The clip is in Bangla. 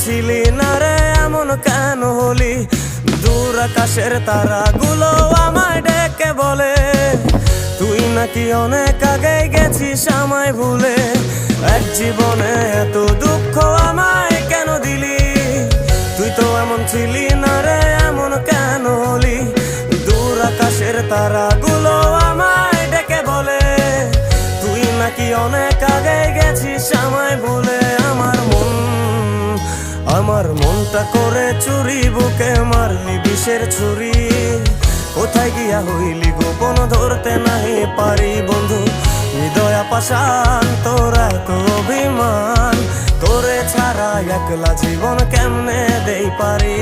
ছিলি না রে এমন কেন হলি? দূর আকাশের তারাগুলো আমায় ডেকে বলে তুই নাকি অনেক আগে গেছিস আমায় ভুলে। এক জীবনে এত দুঃখ আমায় কেন দিলি? তুই তো এমন ছিলি না রে এমন কেন হলি? দূর আকাশের তারাগুলো আমায় ডেকে বলে তুই নাকি অনেক আগে গেছিস আমায় ভুলে। আমার মনটা করে চুরি, বুকে মারলি বিষের ছুরি। কোথায় গিয়া হইলি গোপন ধরতে নাহি পারি বন্ধু। হৃদয় পাষাণ তোর এত অভিমান, তোরে ছাড়া একলা জীবন কেমনে দেই পারি।